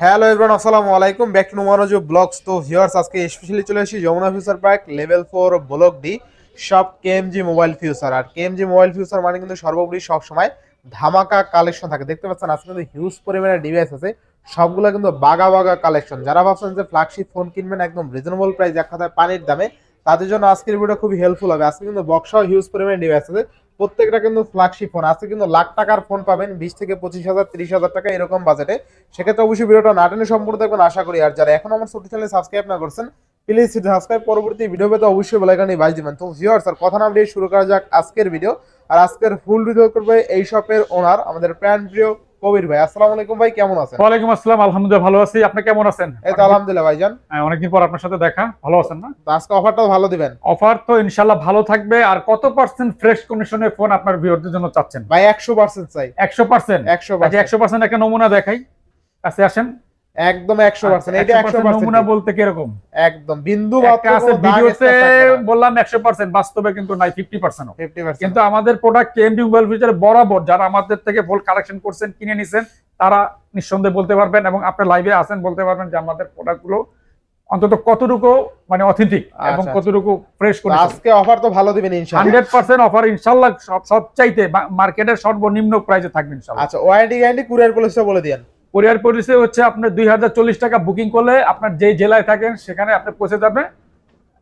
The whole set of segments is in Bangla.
হ্যালো এভরিওয়ান, আসসালামু আলাইকুম, ব্যাক টু মনোযোগ ব্লগস। তো ভিউয়ার্স, আজকে স্পেশালি চলে আসি Jamuna future park level 4 block D সব কেএমজি মোবাইল ফিউচার। আর কেএমজি মোবাইল ফিউচার মানে কিন্তু সর্বোপরি সব সময় ধামাকা কালেকশন থাকে। দেখতে পাচ্ছেন আজকে কিন্তু হিউজ পরিমাণে ডিভাইস আছে, সবগুলো কিন্তু বাগা বাগা কালেকশন। যারা ভাবছেন যে ফ্ল্যাগশিপ ফোন কিনবেন একদম রিজনেবল প্রাইস, এক কথায় পানির দামে, তাদের জন্য আজকের ভিডিও খুবই হেল্পফুল হবে। আজকে কিন্তু বক্সও হিউজ পরিমাণে ডিভাইস আছে, প্রত্যেকটা কিন্তু ফ্ল্যাগশিপ ফোন। আজকে কিন্তু লাখ টাকার ফোন পাবেন 20 থেকে 25,000 30,000 টাকা এরকম বাজেটে। সেক্ষেত্রে অবশ্যই ভিডিওটা না টেনে সম্পূর্ণ দেখবেন আশা করি। আর যারা এখন আমার ছোট চ্যানেল সাবস্ক্রাইব না করছেন, প্লিজ সাবস্ক্রাইব, পরবর্তী ভিডিও পেতে অবশ্যই বেল আইকনে বাজ দিবেন। তো ভিউয়ার্স, আর কথা না বলে শুরু করা যাক আজকের ভিডিও। আর আজকের ফুল ভিডিও করবে এই শপের ওনার, আমাদের প্রাণ প্রিয় কবির ভাই। আসসালামু আলাইকুম ভাই, কেমন আছেন? ওয়ালাইকুম আসসালাম, আলহামদুলিল্লাহ ভালো আছি। আপনি কেমন আছেন? এই তো আলহামদুলিল্লাহ ভাইজান, অনেকদিন পর আপনার সাথে দেখা। ভালো আছেন না? তো আজকে অফারটাও ভালো দিবেন। অফার তো ইনশাআল্লাহ ভালো থাকবে। আর কত পার্সেন্ট ফ্রেশ কন্ডিশনের ফোন আপনার ভিউয়ারদের জন্য চাচ্ছেন? ভাই 100% চাই। 100%? 100%। 100% একটা নমুনা দেখাই, কাছে আসেন। একদম 100%। এটা 100% নমুনা বলতে কি রকম? একদম বিন্দু একটা আছে ভিডিওতে বললাম 100%, বাস্তবে কিন্তু নাই 50%। কিন্তু আমাদের প্রোডাক্ট কেএমজি মোবাইল ফিউচার বরাবর যারা আমাদের থেকে ফুল কালেকশন করছেন, কিনে নিছেন, তারা নিঃসন্দেহে বলতে পারবেন এবং আপনি লাইভে আছেন বলতে পারবেন যে আমাদের প্রোডাক্টগুলো অন্তত কতটুকু মানে অথেন্টিক এবং কতটুকু ফ্রেশ করে। আজকে অফার তো ভালো দিবেন ইনশাআল্লাহ। 100% অফার ইনশাআল্লাহ, সবচাইতে মার্কেটের সর্বনিম্ন প্রাইসে থাকবে ইনশাআল্লাহ। আচ্ছা, ওয়ারেন্টি গ্যারান্টি কুরিয়ার পলিসিটা বলে দেন। কুরিয়ার পলিসি হচ্ছে আপনার 2040 টাকা বুকিং করলে আপনার যে জেলায় থাকেন সেখানে আপনি পৌঁছে যাবে,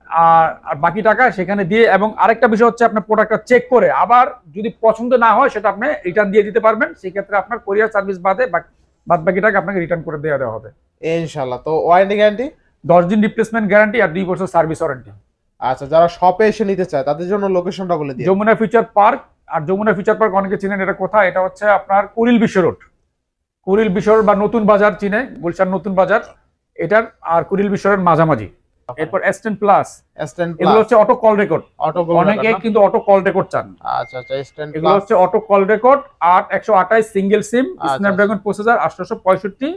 আর বাকি টাকা সেখানে দিয়ে। এবং আরেকটা বিষয় হচ্ছে আপনার প্রোডাক্টটা চেক করে আবার যদি পছন্দ না হয় সেটা আপনি রিটার্ন দিয়ে দিতে পারবেন। সেই ক্ষেত্রে আপনার কুরিয়ার সার্ভিস বাদে বাদ বাকি টাকা আপনাকে রিটার্ন করে দেওয়া হবে ইনশাআল্লাহ। তো ওয়ারেন্টি গ্যারান্টি 10 দিন রিপ্লেসমেন্ট গ্যারান্টি আর 2 বছর সার্ভিস ওয়ারেন্টি। আচ্ছা, যারা শপে এসে নিতে চায় তাদের জন্য লোকেশনটা বলে দিন। Jamuna future park. আর যমুনা ফিউচার পার্ক অনেকে চিনেন, এটা কোথায়? এটা হচ্ছে আপনার কুড়িল বিশ্ব রোড। কুড়িল বিশ্ব রোড বা নতুন বাজার চিনে, গুলশান নতুন বাজার এটার, আর কুড়িল বিশ্ব রোড মাঝামাঝি। এরপর S10 প্লাস, এগুলো হচ্ছে অটো কল রেকর্ড। অনেকে কিন্তু অটো কল রেকর্ড চান। আচ্ছা আচ্ছা, S10 এগুলো হচ্ছে অটো কল রেকর্ড, 128 সিঙ্গেল সিম, স্ন্যাপড্রাগন প্রসেসর, 865।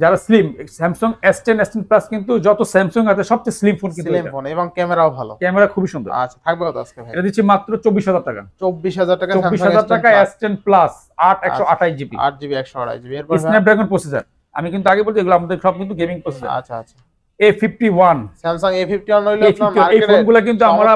যারা স্লিম স্যামসাং S10 প্লাস, কিন্তু যত স্যামসাং আছে সবচেয়ে স্লিম ফোন কিন্তু স্লিম ফোন, এবং ক্যামেরাও ভালো, ক্যামেরা খুবই সুন্দর। আচ্ছা, থাকবে কত আজকে ভাই? এটা দিচ্ছি মাত্র 24,000 টাকা। 24,000 টাকা, 24,000 টাকা S10 plus 128 GB, 8 GB 128 GB. এরপর স্ন্যাপড্রাগন প্রসেসর। আমি কিন্তু আগে বলছি এগুলো আমাদের সব কিন্তু গেমিং প্রসেসর। আচ্ছা আচ্ছা, A51 স্যামসাং A51 হইলো আপনার এই মার্কেটে ফোনগুলো কিন্তু আমরা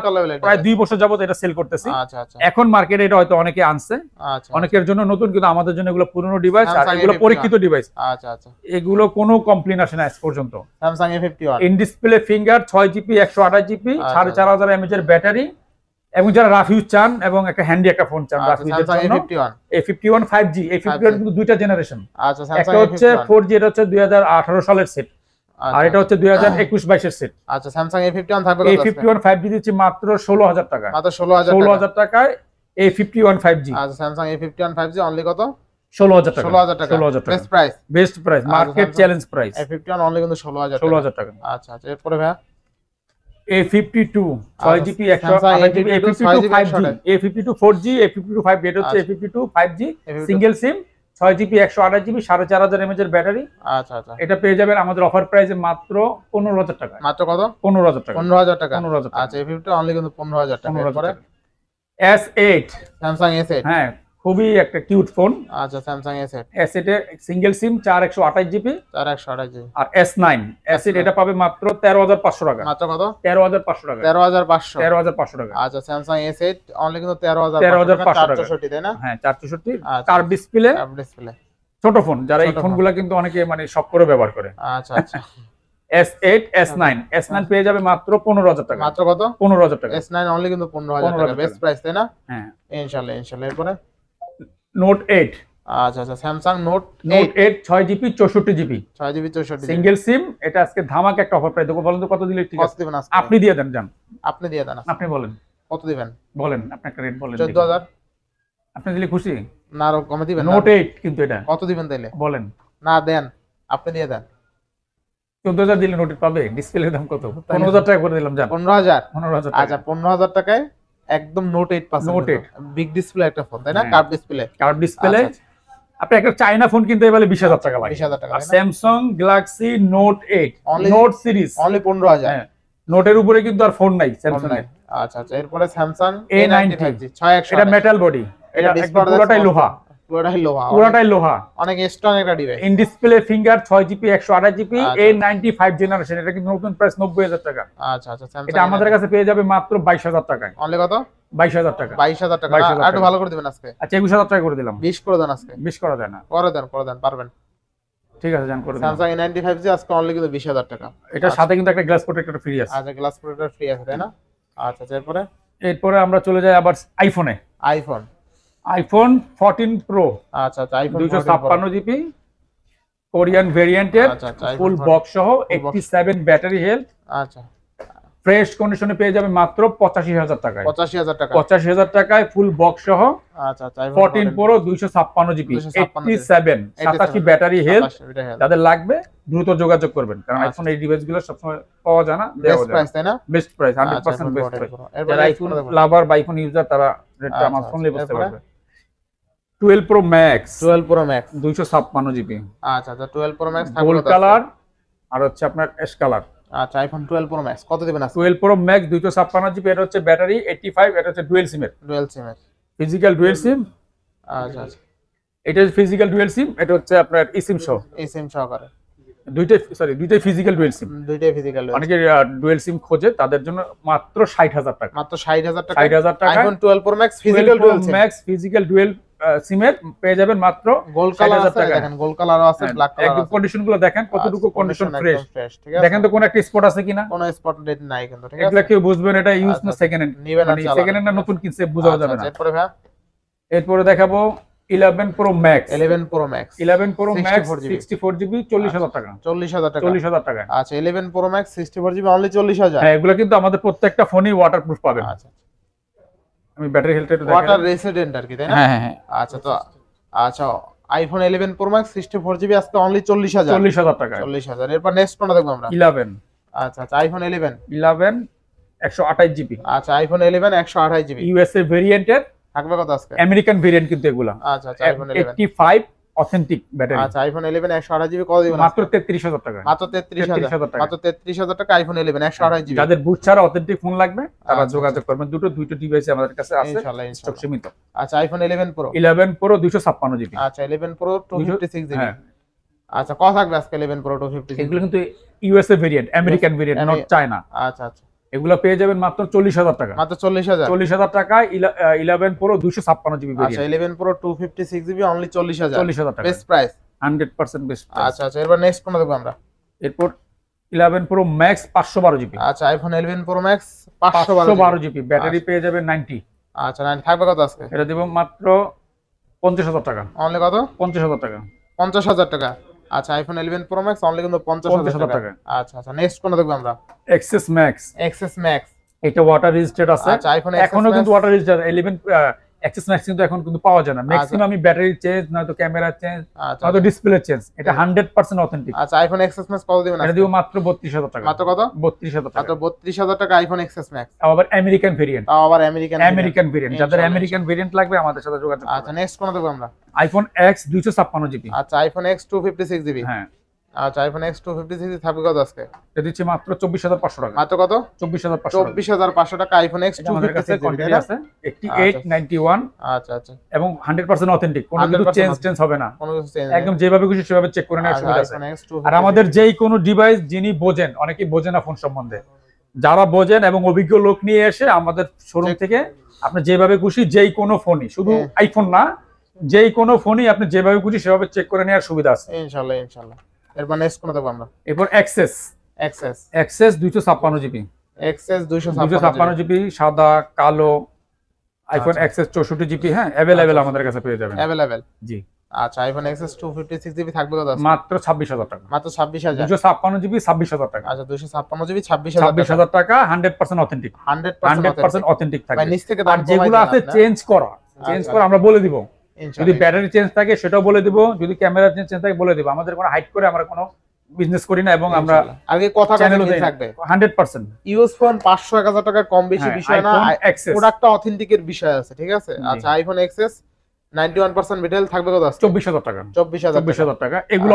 প্রায় 2 বছর যাবত এটা সেল করতেছি। আচ্ছা আচ্ছা, এখন মার্কেটে এটা হয়তো অনেকে আনছে, আচ্ছা অনেকের জন্য নতুন, কিন্তু আমাদের জন্য এগুলো পুরনো ডিভাইস আর এগুলো পরীক্ষিত ডিভাইস। আচ্ছা আচ্ছা, এগুলো কোনো কমপ্লেইন আসে না আজ পর্যন্ত। Samsung A51 in display finger, 6 GB 128 GB, 4500 mAh এর ব্যাটারি। এবং যারা রাফ ইউজ চান এবং একটা হ্যান্ডি একটা ফোন চান রাফ ইউজের জন্য, A51 5G। A51 কিন্তু দুইটা জেনারেশন। আচ্ছা, একটা হচ্ছে 4G, এটা হচ্ছে 2018 সালের সেট, আর এটা হচ্ছে 2021-22 এর সেট। আচ্ছা, স্যামসাং A51 থাকবে কত? A51 5G দিচ্ছি মাত্র 16,000 টাকা। মাত্র 16,000 টাকায় A51 5G। আচ্ছা, স্যামসাং A51 5G অনলি কত? 16,000 টাকা। 16,000 টাকা, best price, best price, market challenge price. A51 only কিন্তু 16,000 টাকা। আচ্ছা আচ্ছা, এরপরে ভাই A52 6GB 128GB, A52 5G, A52 4G, A52 5G, এটা হচ্ছে A52 5G সিঙ্গেল সিম, 6GB 128GB, 4500 mAh এর ব্যাটারি। আচ্ছা আচ্ছা, এটা পেয়ে যাবেন আমাদের অফার প্রাইসে মাত্র 15,000 টাকা। মাত্র কত? 15,000 টাকা। 15,000 টাকা। 15,000 টাকা। আচ্ছা, A52 অনলি কিন্তু 15,000 টাকা। এরপরে S8, স্যামসাং S8, হ্যাঁ খুবই একটা কিউট ফোন। আচ্ছা, স্যামসাং S8, S8 এর সিঙ্গেল সিম 4128GB, 4128 জিবি। আর S9 S8 এটা পাবে মাত্র 13,500 টাকা। মাত্র কত? 13,500 টাকা। 13,500, 13,500 টাকা। আচ্ছা, স্যামসাং S8 অনলি কিন্তু 13,500 13,500 টাকা। 464, তাই না? হ্যাঁ 464, আচ্ছা, কার্ভ ডিসপ্লে, ডিসপ্লে, ছোট ফোন। যারা এই ফোনগুলো কিন্তু অনেকে মানে শখ করে ব্যবহার করে। আচ্ছা আচ্ছা, S8 S9 পেয়ে যাবে মাত্র 15,000 টাকা। মাত্র কত? 15,000 টাকা। S9 অনলি কিন্তু 15,000 টাকা, বেস্ট প্রাইস, তাই না? হ্যাঁ ইনশাআল্লাহ ইনশাআল্লাহ। এরপরে Note 8, আচ্ছা আচ্ছা, Samsung Note 8 6GB 64GB 6GB 64GB single সিম। এটা আজকে ধামাকা একটা অফার প্রাইস দেবো। বলেন তো কত দিলে ঠিক কত আছে? দিবেন আজকে? আপনি দিয়ে দেন, জান আপনি দিয়ে দেন, আপনি বলেন কত দিবেন? বলেন আপনি একটা রেট বলেন। 14,000। আপনি দিলে খুশি? না আরো কমে দিবেন? Note 8 কিন্তু এটা কত দিবেন তাইলে? বলেন। না দেন, আপনি দিয়ে দেন। 14,000 দিলে নোট পাবে। ডিসপ্লের দাম কত? 15,000 টাকা করে দিলাম, জান 15,000। 15,000 আচ্ছা, 15,000 টাকায় একদম Note 8 পাচ্ছেন। Note 8 বিগ ডিসপ্লে একটা ফোন, তাই না? Curve display, curve display. আপনি একটা চায়না ফোন কিনতে গেলে 20,000 টাকা লাগে। 20,000 টাকা। আর Samsung Galaxy Note 8 note series only 15,000। হ্যাঁ, নোটের উপরে কিন্তু আর ফোন নাই স্যামসাং এর। আচ্ছা আচ্ছা, এরপরে স্যামসাং A90 A90 5G 6128, এটা মেটাল বডি, এটা একদম পুরোটাই লোহা। পুরোটাই লোহা, অনেক স্ট্রং একটা device. In display finger 6GB 128GB A95 generation. এটা কিন্তু নতুন প্রাইস 90,000 টাকা। আচ্ছা আচ্ছা, এটা আমাদের কাছে পেয়ে যাবে মাত্র 22,000 টাকায়। অনলি কত? 22,000 টাকা। 22,000 টাকা। আর একটু ভালো করে দিবেন আজকে। আচ্ছা 21,000 টাকা করে দিলাম। 20 করে দেন আজকে। 20 করা যায় না? করে দেন পারবেন। ঠিক আছে, জান করে দিন। Samsung A95 আজকে অনলি কিন্তু 20,000 টাকা। এটার সাথে কিন্তু একটা গ্লাস প্রোটেক্টর ফ্রি আছে। আচ্ছা, গ্লাস প্রোটেক্টর ফ্রি আছে তাই না? আচ্ছা, এরপরে আমরা চলে যাই আবার আইফোনে। IPhone 14 pro. আচ্ছা আচ্ছা, আইফোন 256GB কোরিয়ান ভেরিয়েন্টের, ফুল বক্স সহ, 87 ব্যাটারি হেলথ। আচ্ছা, ফ্রেশ কন্ডিশনে পেয়ে যাবে মাত্র 85,000 টাকায়। 85,000 টাকা। 85,000 টাকায় ফুল বক্স সহ। আচ্ছা আচ্ছা, 14 প্রো 256GB 87 ব্যাটারি হেলথ। যাদের লাগবে দ্রুত যোগাযোগ করবেন, কারণ আইফোন এই ডিভাইসগুলো সবসময় পাওয়া যায় না, দেওয়া যায়। প্রাইস তাই না? Best price, 100% best price. যারা আইফোন লাভার বা আইফোন ইউজার তারা রেটটা আমার ফোনলে বুঝতে পারবে। 12 প্রো ম্যাক্স 256GB। আচ্ছা আচ্ছা, 12 প্রো ম্যাক্স গোল্ড কালার আর হচ্ছে আপনার অ্যাশ কালার। আচ্ছা, আইফোন 12 প্রো ম্যাক্স কত দিবেন আজকে? 12 প্রো ম্যাক্স 256GB, এটা হচ্ছে ব্যাটারি 85, এটা হচ্ছে ডুয়াল সিমের। ফিজিক্যাল ডুয়াল সিম। আচ্ছা আচ্ছা, এটা ফিজিক্যাল ডুয়াল সিম, এটা হচ্ছে আপনার eSIM সহ। eSIM সহকারে দুইটাই ফিজিক্যাল ডুয়াল সিম। অনেকে ডুয়াল সিম খোঁজে, তাদের জন্য মাত্র 60,000 টাকা। মাত্র 60,000 টাকা। 60,000 টাকা iPhone 12 pro max physical dual sim. Max physical dual সিমের পেয়ে যাবেন মাত্র গোল্ড কালার আছে, দেখেন গোল্ড কালারও আছে, ব্ল্যাক কালার আছে। একদম কন্ডিশনগুলো দেখেন কতটুকু কন্ডিশন ফ্রেশ, ঠিক আছে? দেখেন তো কোন একটা স্পট আছে কিনা? কোনো স্পট ডেট নাই কিন্তু, ঠিক আছে? এগুলা কেউ বুঝবেন এটা ইউজ না সেকেন্ড হ্যান্ড, মানে সেকেন্ড হ্যান্ড না নতুন কিনছে বোঝাও যাবে না। এরপরে দেখাবো 11 pro max. 11 pro max 64GB 40,000 টাকা। 40,000 টাকা। আচ্ছা, 11 প্রো ম্যাক্স 64GB অনলি 40,000। হ্যাঁ, এগুলো কিন্তু আমাদের প্রত্যেকটা ফোনই ওয়াটারপ্রুফ পাবেন। আচ্ছা, আমি ব্যাটারি হেলথটা একটু দেখাই। ওয়াটার রেসিডেন্ট আর কি, তাই না? হ্যাঁ হ্যাঁ। আচ্ছা, তো আচ্ছা, আইফোন 11 প্রো ম্যাক্স 64GB আজকে অনলি 40,000 টাকা। 40,000। এরপর নেক্সট কোনটা দেখব আমরা? 11। আচ্ছা আচ্ছা, আইফোন 11 128GB। আচ্ছা, আইফোন 11 128GB ইউএসএ ভেরিয়েন্টের। থাকবে কত আজকে? আমেরিকান ভেরিয়েন্ট কিন্তু এগুলা। আচ্ছা আচ্ছা, আইফোন 11 85 অথেন্টিক ব্যাটারি। আচ্ছা, আইফোন 11 128GB কত দিবেন? মাত্র 33,000 টাকা। মাত্র 33,000 টাকা। মাত্র 33,000 টাকা আইফোন 11 128GB। যাদের বুট ছাড়া অথেন্টিক ফোন লাগবে তারা যোগাযোগ করবেন। দুটো ডিভাইস আমাদের কাছে আছে, ইনশাআল্লাহ স্টক সীমিত। আচ্ছা, আইফোন 11 প্রো 256GB। আচ্ছা, 11 প্রো 256GB। আচ্ছা, কত থাকবে আজকে 11 প্রো 256GB? এগুলো কিন্তু USA variant, American variant, not China. আচ্ছা আচ্ছা, এগুলো পেয়ে যাবেন মাত্র 40,000 টাকা। মাত্র 40,000। 40,000 টাকায় 11 প্রো 256GB ভেরিয়েন্ট। আচ্ছা, 11 প্রো 256GB অনলি 40,000। 40,000 টাকা বেস্ট প্রাইস, 100% বেস্ট প্রাইস। আচ্ছা আচ্ছা, এরপর নেক্সট কোনটা দেখব আমরা? এরপর 11 প্রো ম্যাক্স 512GB। আচ্ছা, iPhone 11 pro max 512GB battery পেয়ে যাবেন 90। আচ্ছা, 90 থাকবে কত আজকে? এটা দেব মাত্র 50,000 টাকা। অনলি কত? 50,000 টাকা। 50,000 টাকা। আচ্ছা, আইফোন 11 প্রো ম্যাক্স অনলি কিন্তু 50,000 টাকা। আচ্ছা আচ্ছা, নেক্সট কোনটা দেখব আমরা? XS max. এটা ওয়াটার রেজিস্টার্ড আছে। আচ্ছা, আইফোন এখনো কিন্তু ওয়াটার রেজিস্টার্ড 11 এক্সএস ম্যাক্স কিন্তু এখন কিন্তু পাওয়া যায় না। ম্যাক্সিমাম আমি ব্যাটারি চেঞ্জ নয়তো ক্যামেরা চেঞ্জ নয়তো ডিসপ্লে চেঞ্জ, এটা 100% অথেন্টিক। আচ্ছা, আইফোন এক্সএস ম্যাক্স কত দিবেন? এটা দিব মাত্র 32,000 টাকা। মাত্র কত? 32,000 টাকা। মাত্র 32,000 টাকা আইফোন এক্সএস ম্যাক্স। আবার আমেরিকান ভেরিয়েন্ট। আমেরিকান ভেরিয়েন্ট, যাদের আমেরিকান ভেরিয়েন্ট লাগবে আমাদের সাথে যোগাযোগ করুন। আচ্ছা, নেক্সট কোনটা দেখব আমরা? IPhone X 256GB। আচ্ছা, আইফোন X 256GB। হ্যাঁ। আচ্ছা, আইফোন X 256GB থাকবে কত আজকে? এটা দিচ্ছি মাত্র 24,500 টাকা। মাত্র কত? 24,500 টাকা আইফোন X 256GB আছে। 8891। আচ্ছা আচ্ছা, এবং 100% অথেন্টিক, কোনো কিছু চেঞ্জ হবে না, কোনো কিছু চেঞ্জ একদম যেভাবে খুশি সেভাবে চেক করে নেওয়ার সুবিধা আছে। iPhone X 256GB। আর আমাদের যেই কোনো ডিভাইস যিনি বোঝেন, অনেকেই বোঝে না ফোন সম্বন্ধে, যারা বোঝেন এবং অভিজ্ঞ লোক নিয়ে এসে আমাদের শোরুম থেকে আপনি যেভাবে খুশি যেই কোনো ফোনই, শুধু আইফোন না, যেই কোনো ফোনই আপনি যেভাবে খুশি সেভাবে চেক করে নেওয়ার সুবিধা আছে ইনশাআল্লাহ ইনশাআল্লাহ। এরপর নেক্সট কোনটা দেখব আমরা? এরপর এক্সেস 256GB। এক্সএস 256GB সাদা কালো আইফোন এক্সএস 64GB। হ্যাঁ, अवेलेबल আমাদের কাছে পেয়ে যাবেন। अवेलेबल জি। আচ্ছা, আইফোন এক্সএস 256GB থাকবে কত? মাত্র 26,000 টাকা। মাত্র 26,000। 256GB 26,000 টাকা। আচ্ছা, 256GB 26,000 টাকা। 100% অথেন্টিক। 100% অথেন্টিক থাকবে। ভাই, নিচ থেকে দাম আর যেগুলো আছে চেঞ্জ করা আমরা বলে দিব। যদি ব্যাটারি চেঞ্জ থাকে সেটাও বলে দিব, যদি ক্যামেরা চেঞ্জ থাকে বলে দিব। আমাদের কোনো হাইড করে আমরা কোনো বিজনেস করি না, এবং আমরা আগে কথা থাকবে 100% ইউজ ফোন 500-1000 টাকা কম বেশি বিষয় না, প্রোডাক্টটা অথেন্টিকের বিষয় আছে, ঠিক আছে? আচ্ছা, আইফোন এক্সএস 91% বিটেল থাকবে কত? 24,000 টাকা। 24,000 টাকা। এগুলো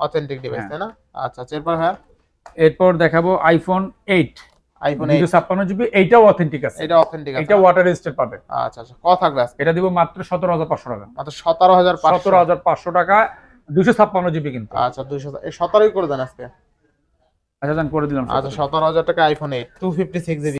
অথেন্টিক ডিভাইস, তাই না? আচ্ছা, এরপর হ্যাঁ, এরপর দেখাবো আইফোন 8 আইফোন 256 জিবি, এইটাও অথেন্টিক আছে, এটা অথেন্টিক আছে, এটা ওয়াটার রেজিস্টার পাবে। আচ্ছা আচ্ছা, কত থাকবে আজকে? এটা দিব মাত্র 17,500 টাকা, মাত্র 17,500, 17,500 টাকা, 256 জিবি কিন্তু। আচ্ছা 200, এই 17ই করে দেন আজকে। আচ্ছা জান করে দিলাম। আচ্ছা 17,000 টাকা আইফোন 8 256 জিবি।